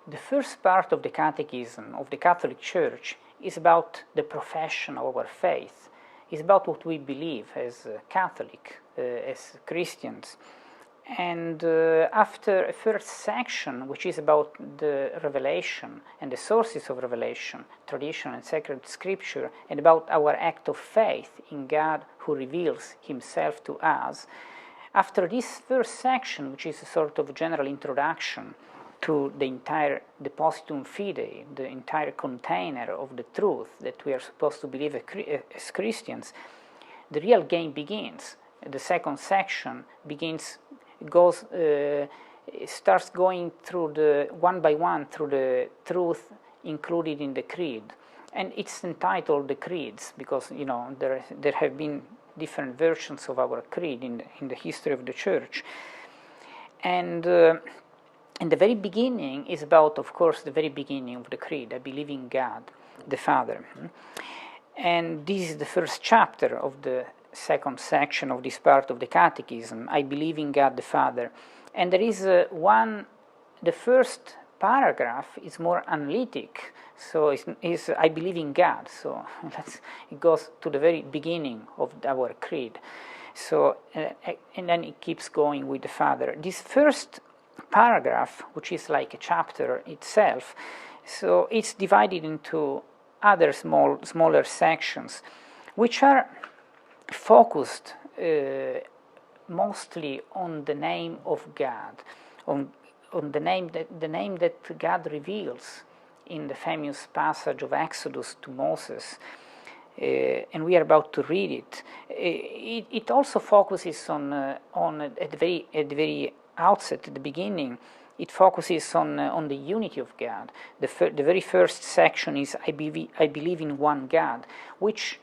the first part of the Catechism of the Catholic Church is about the profession of our faith. It's about what we believe as Catholic, as Christians. And after a first section, which is about the revelation and the sources of revelation, tradition and sacred scripture, and about our act of faith in God who reveals himself to us, after this first section, which is a sort of general introduction to the entire depositum fidei, the entire container of the truth that we are supposed to believe as Christians, the real game begins. The second section starts going through the one by one through the truth included in the creed, and it's entitled the creeds because there have been different versions of our creed in the history of the church, and the very beginning is about, of course, the very beginning of the creed. I believe in God the Father, and this is the first chapter of the second section of this part of the Catechism. I believe in God the Father. And there is the first paragraph is more analytic, so it's I believe in God, so it goes to the very beginning of our creed. So, and then it keeps going with the Father. This first paragraph, which is like a chapter itself, so it's divided into other smaller sections, which are focused mostly on the name of God, on the name that God reveals in the famous passage of Exodus to Moses, and we are about to read it. It also focuses on at the very outset, at the beginning. It focuses on the unity of God. The very first section is I believe in one God, which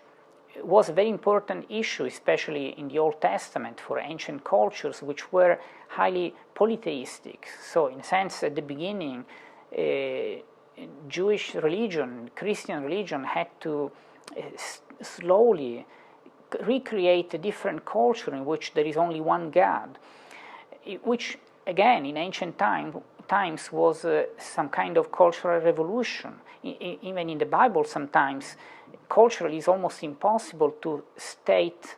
was a very important issue, especially in the Old Testament, for ancient cultures which were highly polytheistic. So, in a sense, at the beginning, Jewish religion, Christian religion had to slowly recreate a different culture in which there is only one God, which, again, in ancient times was some kind of cultural revolution. Even in the Bible, sometimes culturally it's almost impossible to state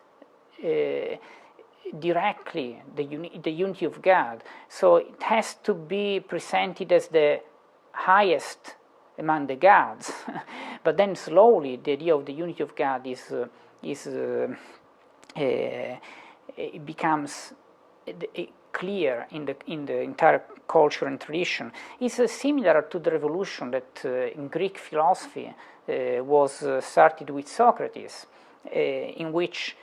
directly the unity of God. So it has to be presented as the highest among the gods. But then slowly the idea of the unity of God it becomes clear in the entire culture and tradition. It's similar to the revolution that in Greek philosophy was started with Socrates, in which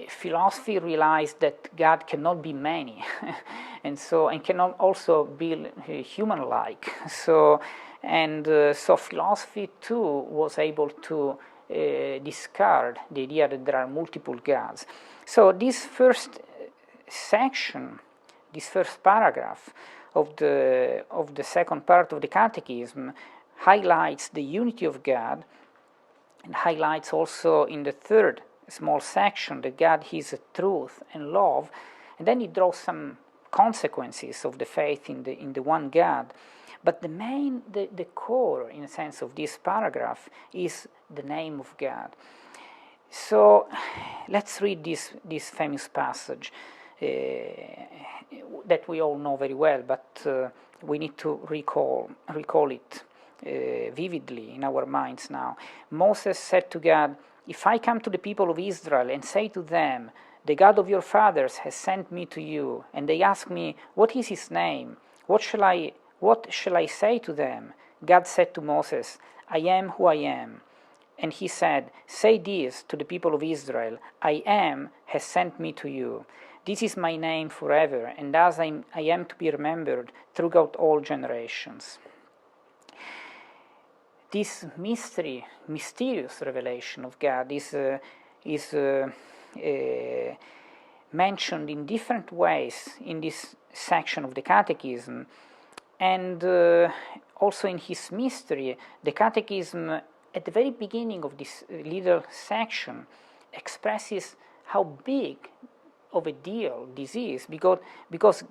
philosophy realized that God cannot be many, and cannot also be human-like. So philosophy too was able to discard the idea that there are multiple gods. So this first section, this first paragraph of the second part of the Catechism highlights the unity of God, and highlights also in the third small section that God is truth and love, and then it draws some consequences of the faith in the one God. But the core, in a sense, of this paragraph is the name of God. So let's read this famous passage that we all know very well, but we need to recall it vividly in our minds now. Moses said to God, "If I come to the people of Israel and say to them, 'The God of your fathers has sent me to you,' and they ask me, 'What is his name?' What shall I say to them?" God said to Moses, "I am who I am." And he said, "Say this to the people of Israel, 'I am has sent me to you.' This is my name forever, and thus I am to be remembered throughout all generations." This mysterious revelation of God is mentioned in different ways in this section of the Catechism, and also in his mystery, the Catechism at the very beginning of this little section expresses how big of a deal this is, because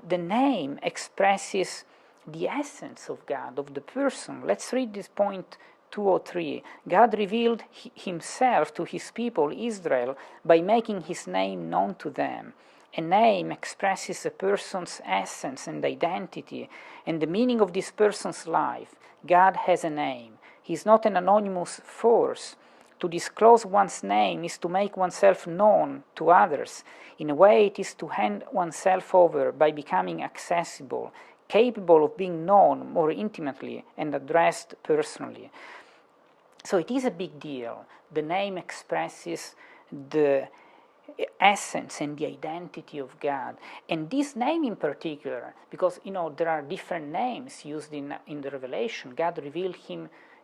the name expresses the essence of God, of the person. Let's read this point 203. God revealed himself to his people Israel by making his name known to them. A name expresses a person's essence and identity and the meaning of this person's life. God has a name. He is not an anonymous force. To disclose one's name is to make oneself known to others. In a way, it is to hand oneself over by becoming accessible, capable of being known more intimately and addressed personally. So it is a big deal. The name expresses the essence and the identity of God. And this name in particular, because there are different names used in the Revelation. God revealed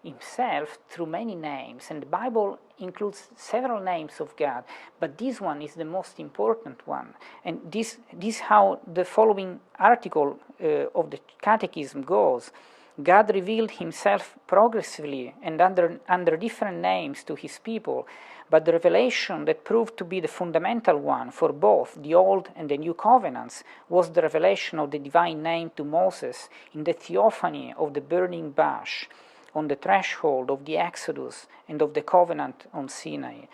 himself through many names, and the Bible includes several names of God, but this one is the most important one. And this is how the following article of the Catechism goes. God revealed himself progressively and under different names to his people, but the revelation that proved to be the fundamental one for both the Old and the New Covenants was the revelation of the divine name to Moses in the theophany of the burning bush, on the threshold of the Exodus and of the covenant on Sinai.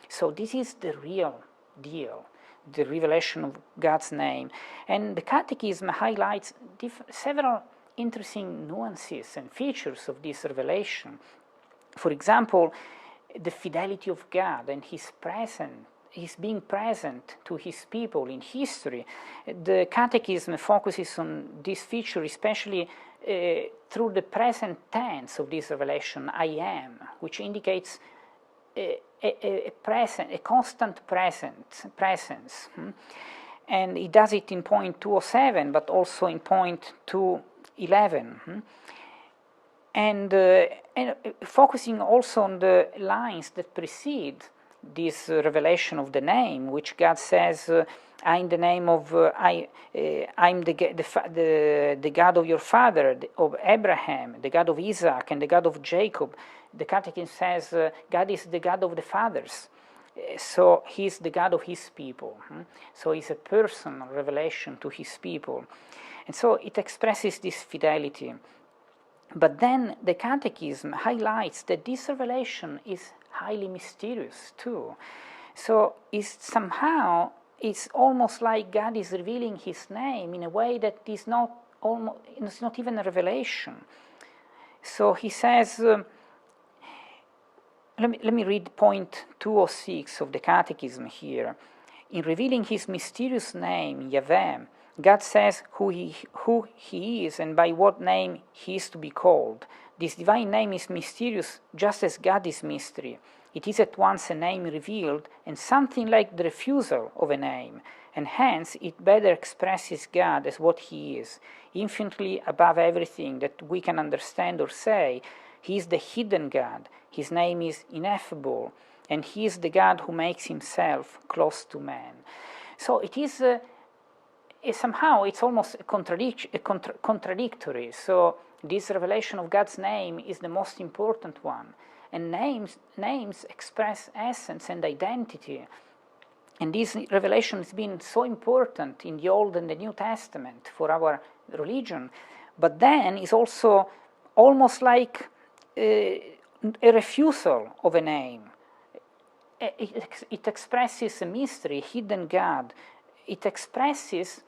So this is the real deal, the revelation of God's name. And the Catechism highlights several interesting nuances and features of this revelation. For example, the fidelity of God and his being present to his people in history. The Catechism focuses on this feature especially through the present tense of this revelation, I am, which indicates a constant presence. And he does it in point 207, but also in point 211. And focusing also on the lines that precede this revelation of the name, which God says, I'm the name of, I'm the God of your father, of Abraham, the God of Isaac, and the God of Jacob. The Catechism says God is the God of the fathers. So he is the God of his people. So it's a personal revelation to his people. And so it expresses this fidelity. But then the Catechism highlights that this revelation is highly mysterious too. So it's almost like God is revealing his name in a way that is not even a revelation. So he says, let me read point 206 of the Catechism here. In revealing his mysterious name, Yahweh, God says who he is and by what name he is to be called. This divine name is mysterious just as God is mystery. It is at once a name revealed and something like the refusal of a name, and hence it better expresses God as what he is, infinitely above everything that we can understand or say. He is the hidden God, his name is ineffable, and he is the God who makes himself close to man. So it is somehow it's almost contradictory. So this revelation of God's name is the most important one. And names express essence and identity. And this revelation has been so important in the Old and the New Testament for our religion. But then it's also almost like a refusal of a name. It expresses a mystery, hidden God. It expresses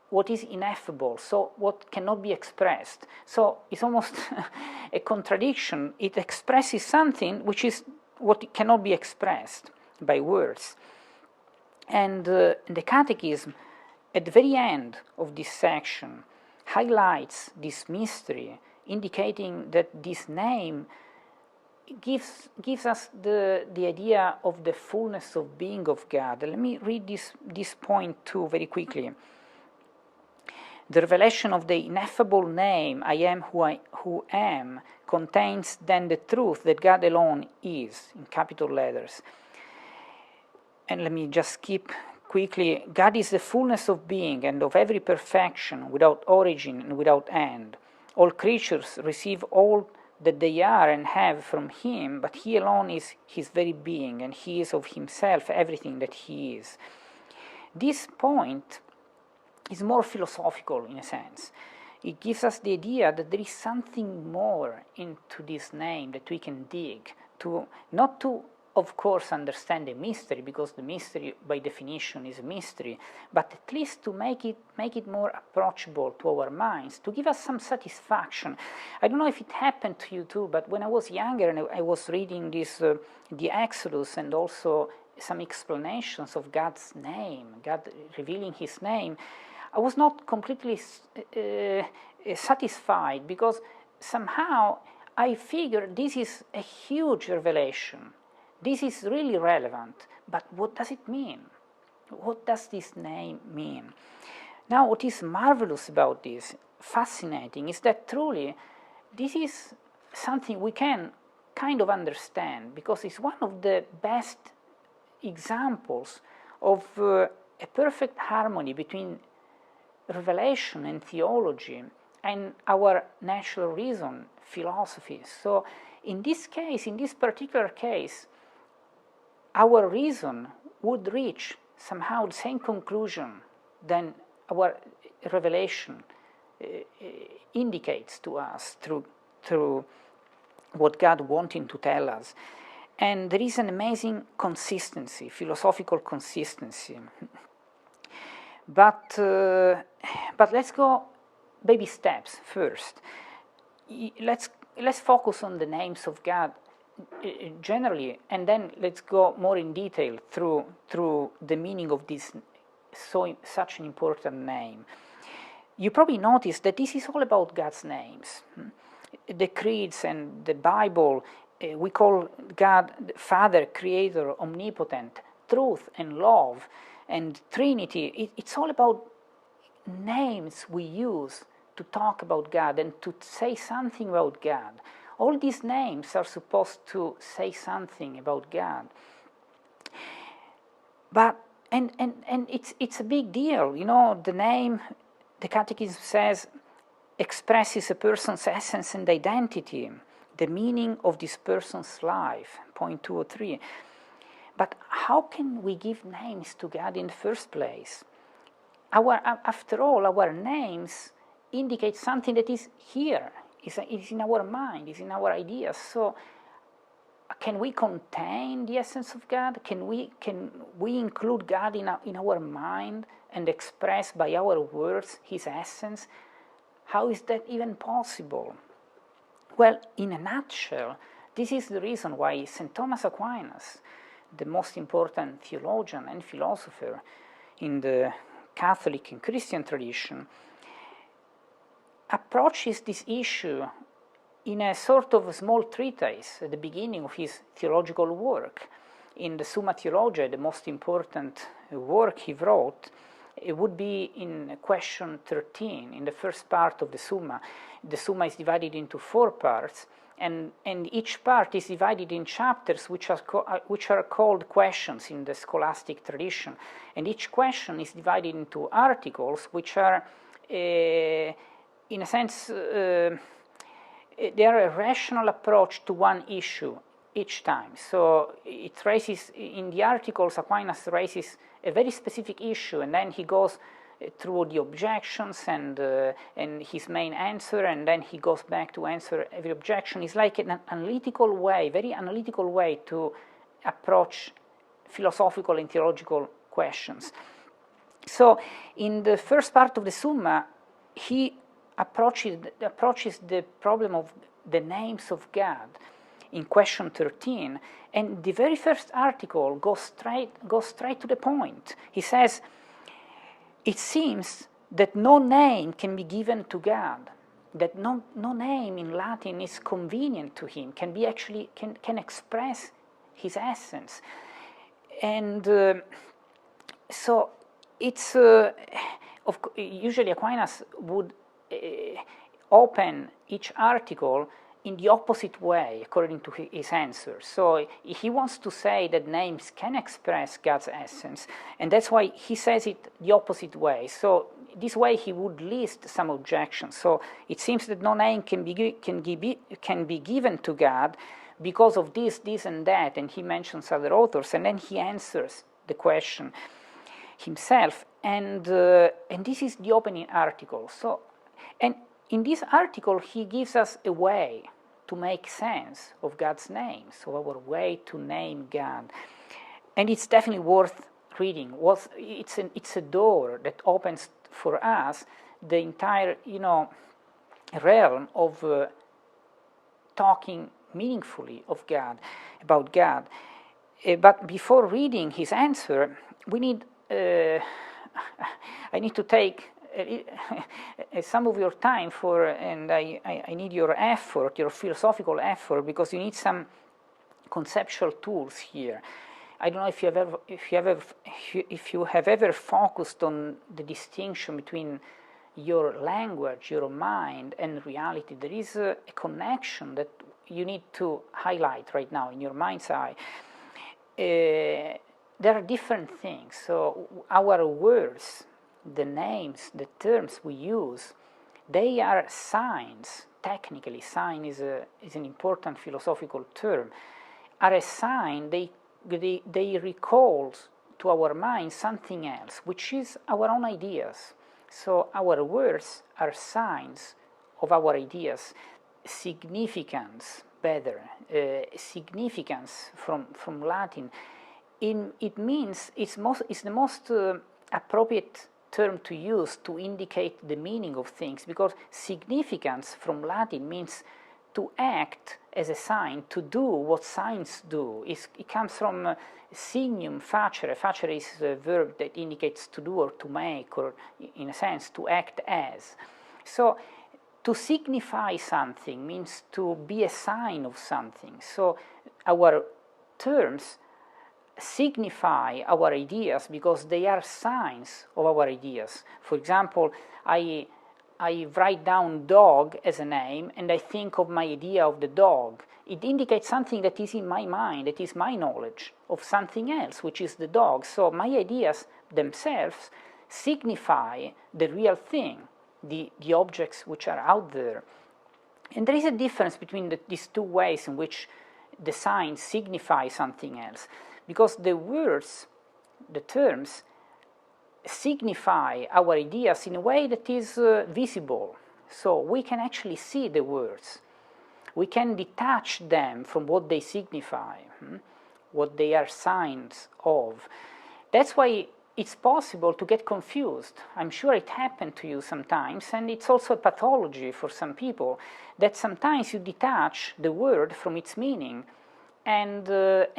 what is ineffable, so what cannot be expressed. So it's almost a contradiction. It expresses something which is what cannot be expressed by words. And the Catechism, at the very end of this section, highlights this mystery, indicating that this name gives us the idea of the fullness of being of God. Let me read this point too very quickly. The revelation of the ineffable name, I am who am, contains then the truth that God alone is, in capital letters. And let me just skip quickly. God is the fullness of being and of every perfection, without origin and without end. All creatures receive all that they are and have from him, but he alone is his very being, and he is of himself everything that he is. This point is more philosophical in a sense. it gives us the idea that there is something more into this name that we can dig, not to, of course, understand the mystery, because the mystery by definition is a mystery, but at least to make it more approachable to our minds, to give us some satisfaction. I don't know if it happened to you too, but when I was younger and I was reading this, the Exodus, and also some explanations of God's name, God revealing His name, I was not completely satisfied, because somehow I figured this is a huge revelation. This is really relevant, but what does it mean? What does this name mean? Now, what is marvelous about this, fascinating, is that truly this is something we can kind of understand, because it's one of the best examples of a perfect harmony between revelation and theology and our natural reason philosophy. So in this case, in this particular case, our reason would reach somehow the same conclusion than our revelation indicates to us through what God wanted to tell us. And there is an amazing consistency, philosophical consistency. But let's go baby steps first. Let's focus on the names of God generally, and then let's go more in detail through the meaning of this such an important name. You probably noticed that this is all about God's names. The creeds and the Bible, we call God Father, Creator, Omnipotent, Truth and Love, and Trinity. It's all about names we use to talk about God and to say something about God. All these names are supposed to say something about God. But and it's a big deal, you know. The name, the Catechism says, expresses a person's essence and identity, the meaning of this person's life, point 2 or 3. But how can we give names to God in the first place? After all, our names indicate something that is here, is in our mind, is in our ideas. So can we contain the essence of God? Can we include God in our mind and express by our words His essence? How is that even possible? Well, in a nutshell, this is the reason why St. Thomas Aquinas, the most important theologian and philosopher in the Catholic and Christian tradition, approaches this issue in a sort of a small treatise at the beginning of his theological work. In the Summa Theologiae, the most important work he wrote, it would be in question 13, in the first part of the Summa. The Summa is divided into 4 parts, and each part is divided in chapters which are called questions in the scholastic tradition. And each question is divided into articles which are, in a sense, they are a rational approach to one issue each time. So it raises, in the articles, Aquinas raises a very specific issue, and then he goes through the objections and his main answer, and then he goes back to answer every objection. It's like an analytical way, very analytical way to approach philosophical and theological questions. So in the first part of the Summa, he approaches the problem of the names of God in question 13, and the very first article goes straight to the point. He says, it seems that no name can be given to God, that no name in Latin is convenient to him, can express his essence. And so it's usually Aquinas would open each article in the opposite way according to his answer. So he wants to say that names can express God's essence, and that's why he says it the opposite way. So this way he would list some objections. So it seems that no name can be given to God because of this, and that, and he mentions other authors, and then he answers the question himself, and this is the opening article. So, and in this article, he gives us a way to make sense of God's names, of our way to name God. And it's definitely worth reading. It's a door that opens for us the entire, realm of talking meaningfully of God, about God. But before reading his answer, we need. I need to take some of your time and I need your effort, your philosophical effort, because you need some conceptual tools here. I don't know if you have ever focused on the distinction between your language, your mind, and reality. There is a connection that you need to highlight right now in your mind's eye. There are different things. So our words, the names, the terms we use, they are signs. Technically, sign is an important philosophical term. Are a sign. They recall to our mind something else, which is our own ideas. So our words are signs of our ideas. Significance, better. Significance from Latin. It means it's the most appropriate term to use to indicate the meaning of things, because significance from Latin means to act as a sign, to do what signs do. It comes from signum facere. Facere is a verb that indicates to do or to make, or in a sense to act as. So to signify something means to be a sign of something. So our terms signify our ideas because they are signs of our ideas. For example, I write down dog as a name and I think of my idea of the dog. It indicates something that is in my mind, that is my knowledge of something else, which is the dog. So my ideas themselves signify the real thing, the objects which are out there. And there is a difference between these two ways in which the signs signify something else. Because the words, the terms, signify our ideas in a way that is visible. So we can actually see the words. We can detach them from what they signify, what they are signs of. That's why it's possible to get confused. I'm sure it happened to you sometimes, and it's also a pathology for some people, that sometimes you detach the word from its meaning, and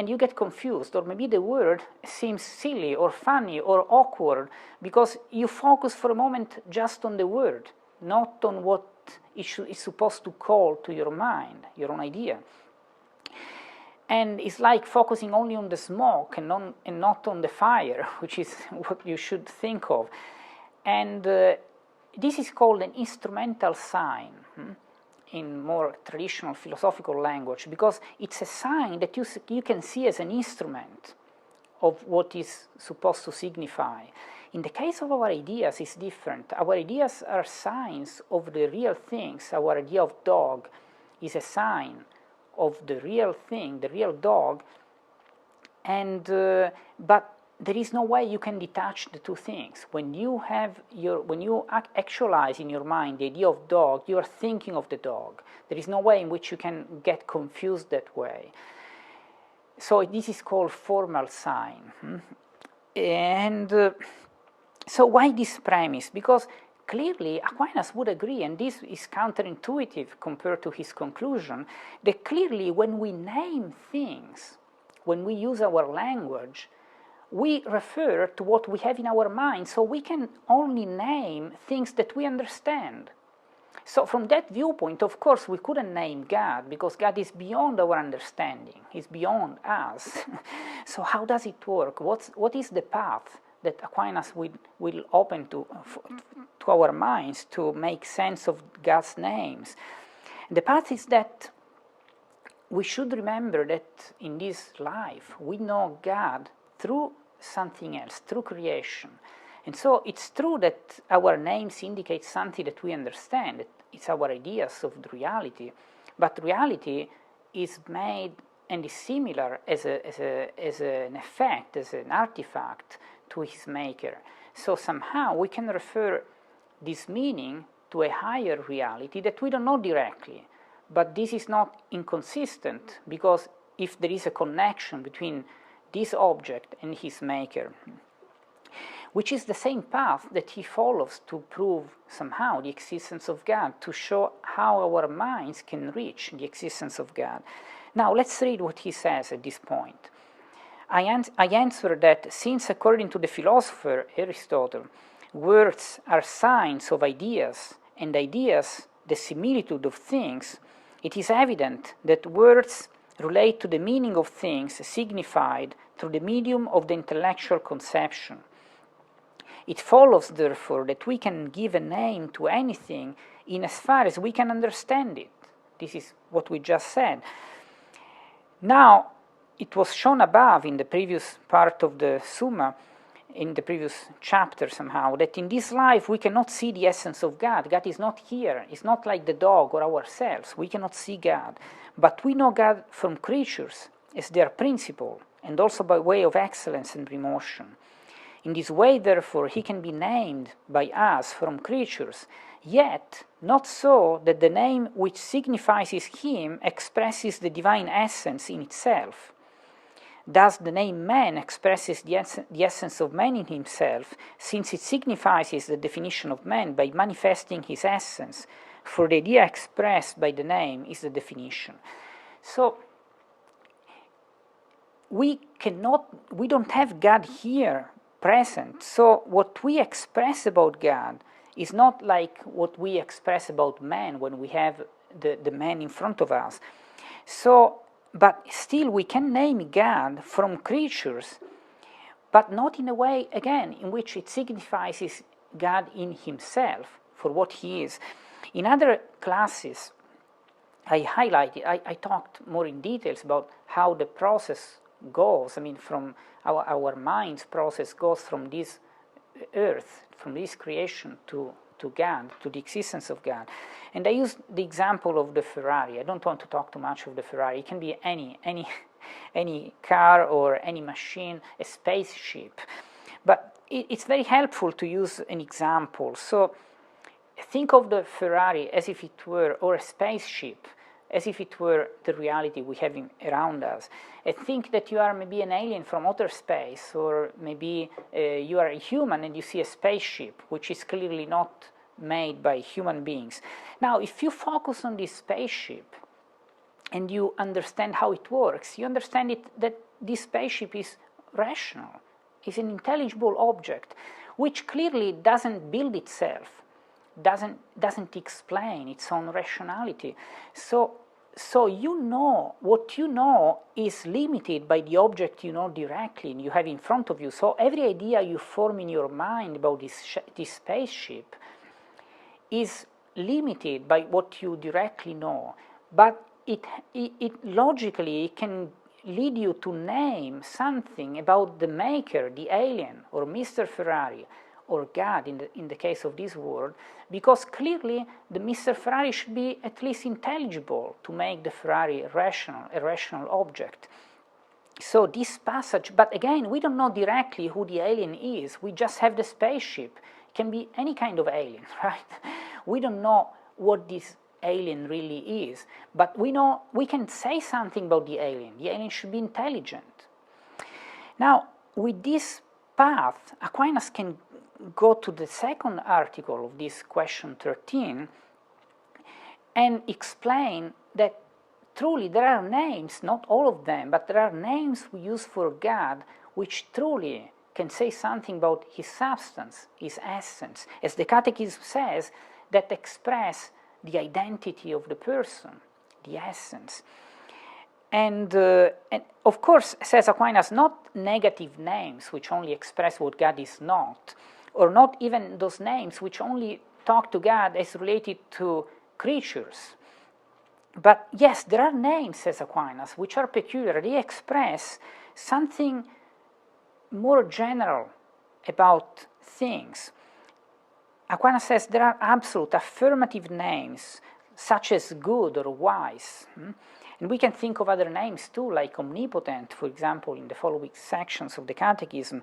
you get confused, or maybe the word seems silly or funny or awkward because you focus for a moment just on the word, not on what it is supposed to call to your mind, your own idea. And it's like focusing only on the smoke and not on the fire, which is what you should think of. And this is called an instrumental sign. In more traditional philosophical language, because it's a sign that you can see as an instrument of what is supposed to signify. In the case of our ideas, it's different. Our ideas are signs of the real things. Our idea of dog is a sign of the real thing, the real dog, and but there is no way you can detach the two things. When you actualize in your mind the idea of dog, you are thinking of the dog. There is no way in which you can get confused that way. So this is called formal sign. And so why this premise? Because clearly Aquinas would agree, and this is counterintuitive compared to his conclusion, that clearly when we name things, when we use our language, we refer to what we have in our mind, so we can only name things that we understand. So from that viewpoint, of course, we couldn't name God, because God is beyond our understanding. He's beyond us. So how does it work? What is the path that Aquinas will open to our minds to make sense of God's names? The path is that we should remember that in this life, we know God through something else, through creation. And so it's true that our names indicate something that we understand. It's our ideas of the reality. But reality is made and is similar as an effect, as an artifact to his maker. So somehow we can refer this meaning to a higher reality that we don't know directly. But this is not inconsistent, because if there is a connection between this object and his maker, which is the same path that he follows to prove somehow the existence of God, to show how our minds can reach the existence of God. Now, let's read what he says at this point. I answer that since, according to the philosopher Aristotle, words are signs of ideas, and ideas the similitude of things, it is evident that words relate to the meaning of things signified through the medium of the intellectual conception. It follows, therefore, that we can give a name to anything in as far as we can understand it. This is what we just said. Now, it was shown above in the previous part of the Summa, in the previous chapter somehow, that in this life we cannot see the essence of God. God is not here. It's not like the dog or ourselves. We cannot see God. But we know God from creatures as their principle, and also by way of excellence and remotion. In this way, therefore, he can be named by us from creatures, yet not so that the name which signifies him expresses the divine essence in itself. Thus the name man expresses the essence of man in himself, since it signifies the definition of man by manifesting his essence, for the idea expressed by the name is the definition. So we don't have God here present. So what we express about God is not like what we express about man when we have the man in front of us. So, but still we can name God from creatures, but not in a way, again, in which it signifies God in himself for what he is. In other classes, I talked more in details about how the process goes. I mean, from our mind's process goes from this earth, from this creation to God, to the existence of God. And I use the example of the Ferrari. I don't want to talk too much of the Ferrari. It can be any car or any machine, a spaceship. But it's very helpful to use an example. So think of the Ferrari as if it were, or a spaceship, as if it were the reality we have around us. And think that you are maybe an alien from outer space, or maybe you are a human and you see a spaceship, which is clearly not made by human beings. Now, if you focus on this spaceship and you understand how it works, you understand that this spaceship is rational, is an intelligible object, which clearly doesn't build itself, doesn't explain its own rationality. So you know, what you know is limited by the object you know directly and you have in front of you. So every idea you form in your mind about this spaceship is limited by what you directly know. But it logically can lead you to name something about the maker, the alien, or Mr. Ferrari, or God in the case of this world, because clearly the Mr. Ferrari should be at least intelligible to make the Ferrari a rational object. So this passage, but again, we don't know directly who the alien is. We just have the spaceship. It can be any kind of alien, right? We don't know what this alien really is, but we can say something about the alien. The alien should be intelligent. Now, with this path, Aquinas can go to the second article of this question 13 and explain that truly there are names, not all of them, but there are names we use for God which truly can say something about his substance, his essence, as the Catechism says, that express the identity of the person, the essence. And of course, says Aquinas, not negative names which only express what God is not, or not even those names which only talk to God as related to creatures. But yes, there are names, says Aquinas, which are peculiar. They express something more general about things. Aquinas says there are absolute affirmative names, such as good or wise. And we can think of other names too, like omnipotent, for example, in the following sections of the Catechism.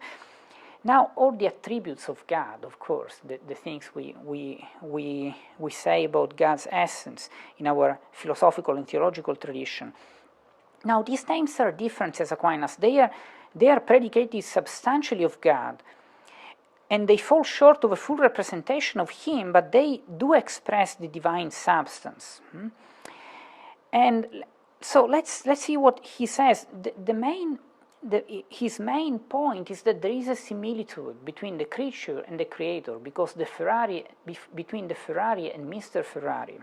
Now, all the attributes of God, of course, the things we say about God's essence in our philosophical and theological tradition. Now, these names are different, says Aquinas. They are predicated substantially of God, and they fall short of a full representation of Him, but they do express the divine substance. And so let's see what he says. His main point is that there is a similitude between the creature and the creator, because between the Ferrari and Mr. Ferrari.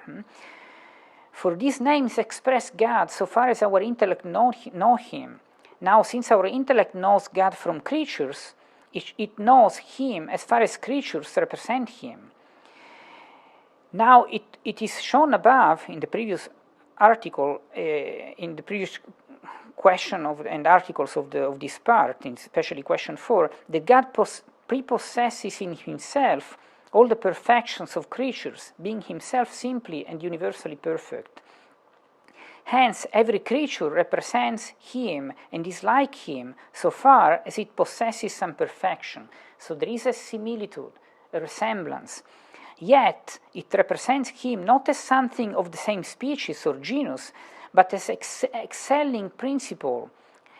For these names express God so far as our intellect know Him. Now, since our intellect knows God from creatures, it knows Him as far as creatures represent Him. Now, it is shown above in the previous article, in the previous question and articles of this part, especially question 4, that God prepossesses in Himself all the perfections of creatures, being Himself simply and universally perfect. Hence, every creature represents Him and is like Him so far as it possesses some perfection. So there is a similitude, a resemblance. Yet, it represents Him not as something of the same species or genus, but as excelling principle,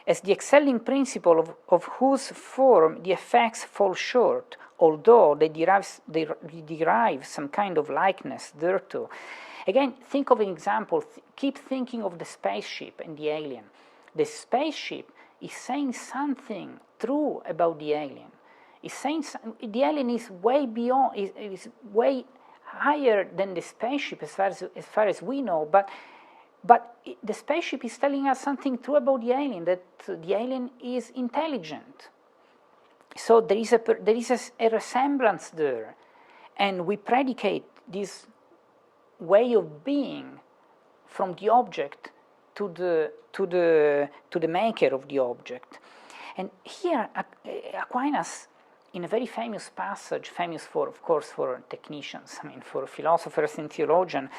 as the excelling principle of whose form the effects fall short, although they derive some kind of likeness thereto. Again, think of an example. Keep thinking of the spaceship and the alien. The spaceship is saying something true about the alien. It's saying the alien is way beyond, is way higher than the spaceship as far as we know, but the spaceship is telling us something true about the alien, that the alien is intelligent. So there is a resemblance there, and we predicate this way of being from the object to the maker of the object. And here Aquinas, in a very famous passage, famous of course for technicians, for philosophers and theologians,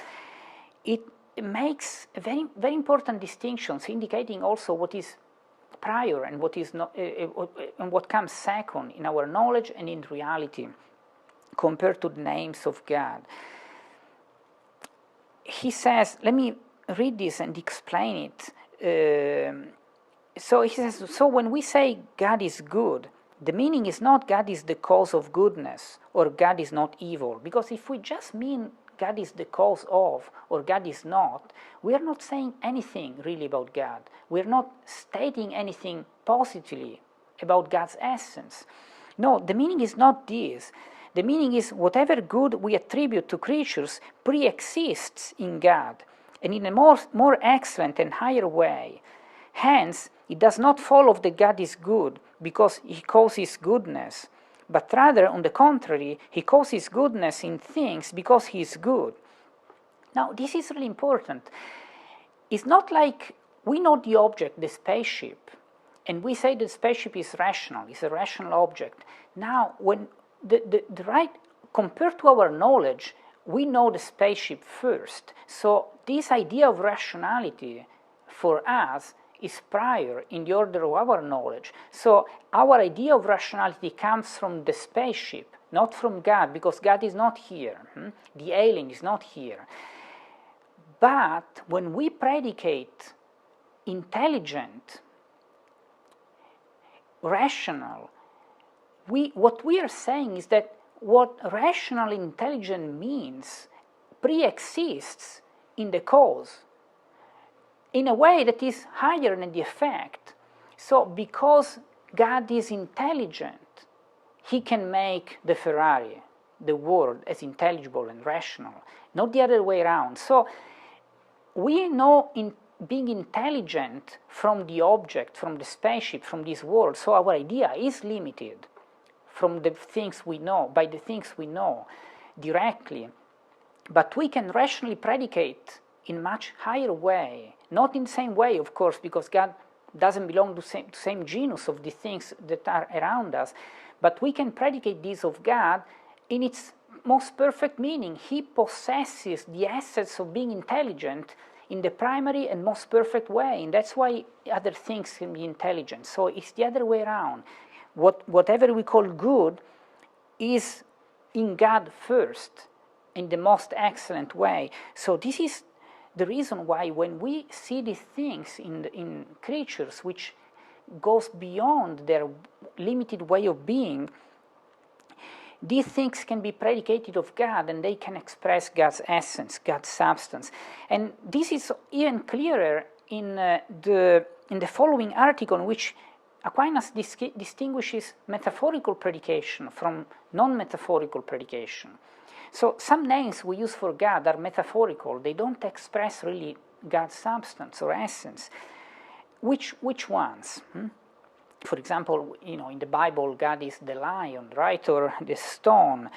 it makes very, very important distinctions, indicating also what is prior and what is not, and what comes second in our knowledge and in reality, compared to the names of God. He says, let me read this and explain it. So he says, so when we say God is good, the meaning is not God is the cause of goodness or God is not evil, because if we just mean God is the cause of, or God is not, we are not saying anything really about God. We are not stating anything positively about God's essence. No, the meaning is not this. The meaning is whatever good we attribute to creatures pre-exists in God, and in a more excellent and higher way. Hence, it does not follow that God is good because He causes goodness, but rather, on the contrary, He causes goodness in things because He is good. Now, this is really important. It's not like we know the object, the spaceship, and we say the spaceship is rational, it's a rational object. Now, when the right, compared to our knowledge, we know the spaceship first. So this idea of rationality for us is prior in the order of our knowledge. So our idea of rationality comes from the spaceship, not from God, because God is not here. The alien is not here. But when we predicate intelligent, rational, what we are saying is that what rational intelligent means pre-exists in the cause, in a way that is higher than the effect. So because God is intelligent, He can make the Ferrari, the world, as intelligible and rational, not the other way around. So we know in being intelligent from the object, from the spaceship, from this world, so our idea is limited from the things we know, by the things we know directly. But we can rationally predicate in much higher way, not in the same way, of course, because God doesn't belong to the same genus of the things that are around us, but we can predicate this of God in its most perfect meaning. He possesses the essence of being intelligent in the primary and most perfect way, and that's why other things can be intelligent. So it's the other way around. whatever we call good is in God first, in the most excellent way. So this is the reason why when we see these things in creatures which goes beyond their limited way of being, these things can be predicated of God and they can express God's essence, God's substance. And this is even clearer in the following article, in which Aquinas distinguishes metaphorical predication from non-metaphorical predication. So some names we use for God are metaphorical. They don't express really God's substance or essence. Which ones? For example, in the Bible, God is the lion, right, or the stone.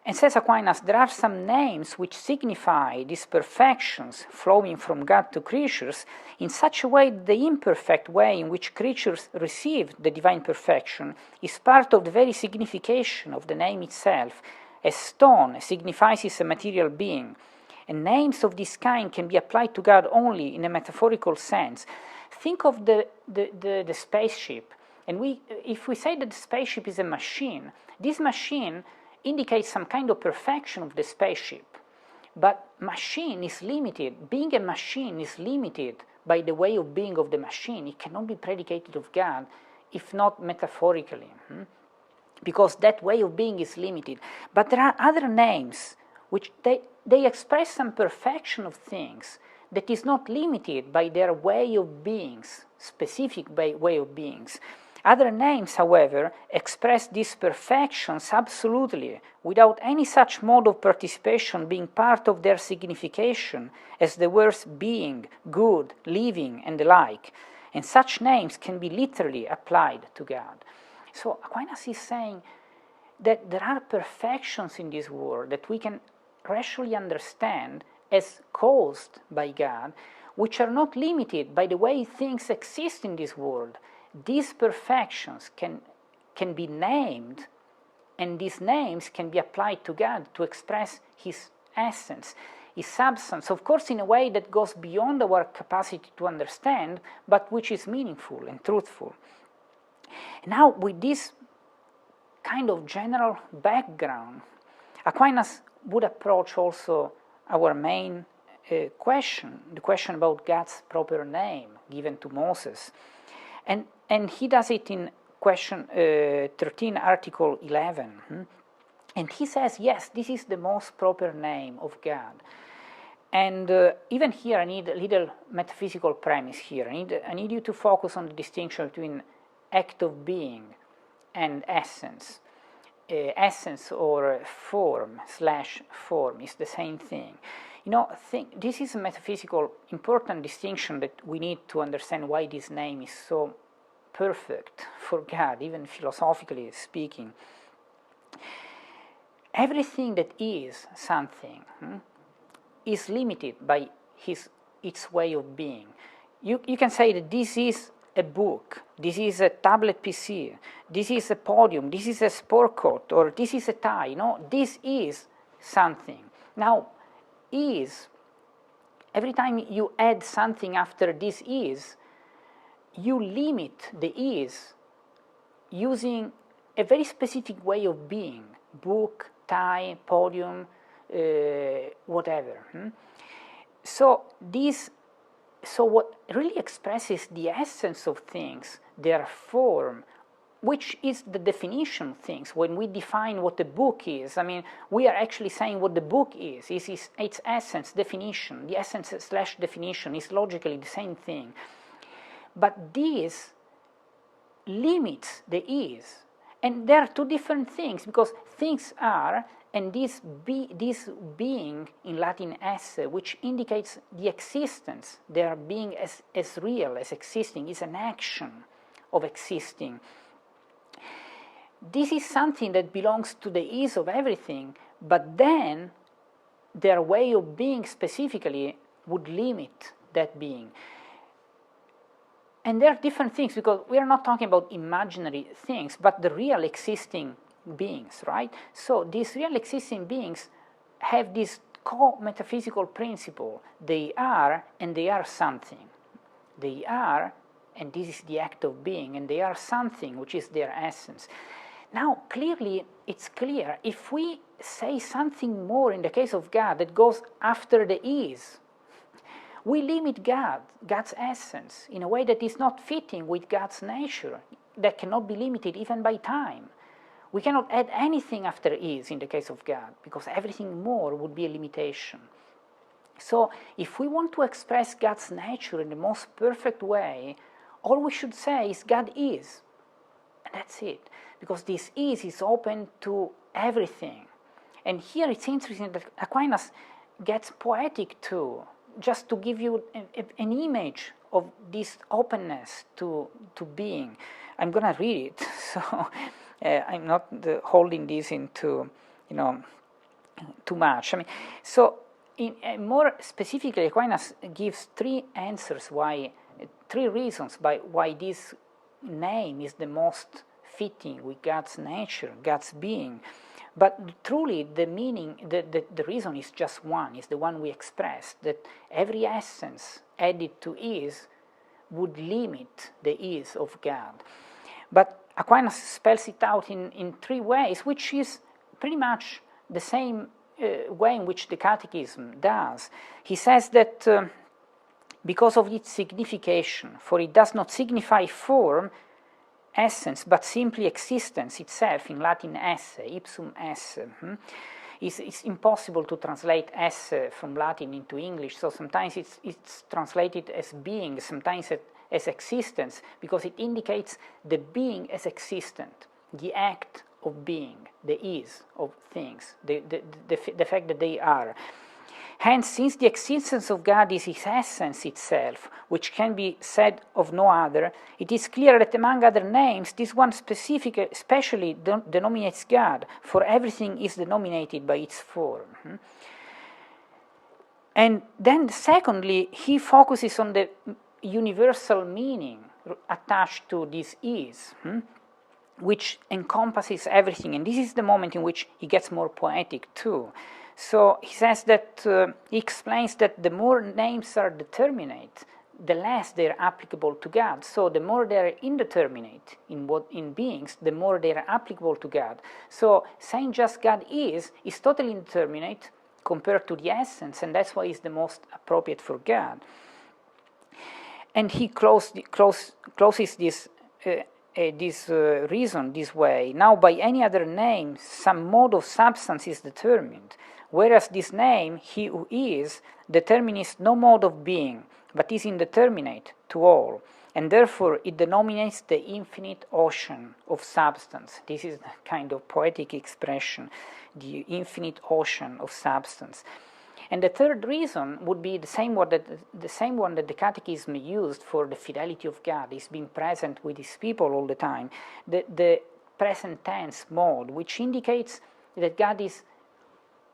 And says Aquinas, there are some names which signify these perfections flowing from God to creatures in such a way that the imperfect way in which creatures receive the divine perfection is part of the very signification of the name itself. A stone signifies a material being, and names of this kind can be applied to God only in a metaphorical sense. Think of the spaceship, and if we say that the spaceship is a machine, this machine indicates some kind of perfection of the spaceship. But machine is limited. Being a machine is limited by the way of being of the machine. It cannot be predicated of God, if not metaphorically, because that way of being is limited. But there are other names which they express some perfection of things that is not limited by their way of beings, specific way of beings. Other names, however, express these perfections absolutely, without any such mode of participation being part of their signification, as the words being, good, living, and the like. And such names can be literally applied to God. So Aquinas is saying that there are perfections in this world that we can rationally understand as caused by God, which are not limited by the way things exist in this world. These perfections can be named, and these names can be applied to God to express His essence, His substance, of course in a way that goes beyond our capacity to understand, but which is meaningful and truthful. Now, with this kind of general background, Aquinas would approach also our main question, the question about God's proper name given to Moses. And he does it in question 13, article 11. And he says, yes, this is the most proper name of God. And even here I need a little metaphysical premise here. I need you to focus on the distinction between act of being and essence. Essence or form/form is the same thing. This is a metaphysical important distinction that we need to understand why this name is so perfect for God, even philosophically speaking. Everything that is something is limited by its way of being. You can say that this is a book, this is a tablet PC, this is a podium, this is a sport coat, or this is a tie. No, this is something. Now, every time you add something after this is, you limit the is using a very specific way of being, book, tie, podium, whatever. So what really expresses the essence of things, their form, which is the definition of things. When we define what a book is, we are actually saying what the book is its essence, definition. The essence/definition is logically the same thing. But this limits the is. And there are two different things, because things are, and this being, in Latin esse, which indicates the existence, their being as real, as existing, is an action of existing. This is something that belongs to the is of everything, but then their way of being specifically would limit that being. And there are different things, because we are not talking about imaginary things, but the real existing beings, right? So these real existing beings have this co-metaphysical principle. They are, and they are something. They are, and this is the act of being, and they are something which is their essence. Now, clearly, it's clear, if we say something more in the case of God that goes after the is, we limit God's essence, in a way that is not fitting with God's nature, that cannot be limited even by time. We cannot add anything after is in the case of God, because everything more would be a limitation. So, if we want to express God's nature in the most perfect way, all we should say is God is. And that's it. Because this is open to everything. And here it's interesting that Aquinas gets poetic too, just to give you an image of this openness to being. I'm going to read it, so I'm not holding this into, too much. I mean, so more specifically, Aquinas gives three reasons why this name is the most fitting with God's nature, God's being. But truly, the meaning, the reason is just one, is the one we expressed, that every essence added to is would limit the is of God. But Aquinas spells it out in three ways, which is pretty much the same way in which the Catechism does. He says that because of its signification, for it does not signify form, essence, but simply existence itself, in Latin esse, ipsum esse. It's impossible to translate esse from Latin into English, so sometimes it's translated as being, sometimes as existence, because it indicates the being as existent, the act of being, the is of things, the fact that they are. Hence, since the existence of God is his essence itself, which can be said of no other, it is clear that among other names, this one especially denominates God, for everything is denominated by its form. And then, secondly, he focuses on the universal meaning attached to this is, which encompasses everything. And this is the moment in which he gets more poetic too. So he says that, he explains that the more names are determinate, the less they are applicable to God. So the more they are indeterminate in beings, the more they are applicable to God. So saying just God is totally indeterminate compared to the essence, and that's why it's the most appropriate for God. And he closes this reason this way. Now, by any other name, some mode of substance is determined, whereas this name, he who is, determines no mode of being, but is indeterminate to all, and therefore it denominates the infinite ocean of substance. This is a kind of poetic expression, the infinite ocean of substance. And the third reason would be the same one that the Catechism used for the fidelity of God, is being present with his people all the time, the present tense mode, which indicates that God is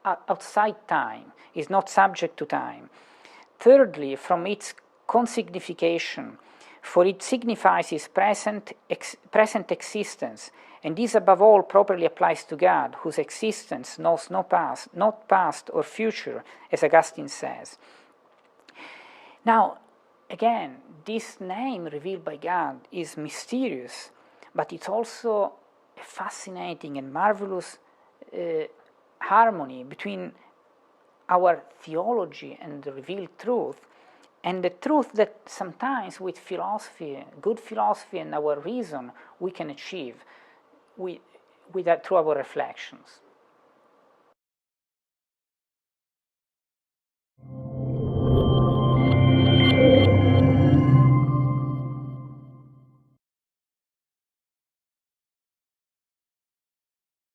outside time, is not subject to time. Thirdly, from its consignification, for it signifies his present existence, and this above all properly applies to God, whose existence knows not past or future, as Augustine says. Now, again, this name revealed by God is mysterious, but it's also a fascinating and marvelous harmony between our theology and the revealed truth, and the truth that sometimes with philosophy, good philosophy and our reason, we can achieve through our reflections.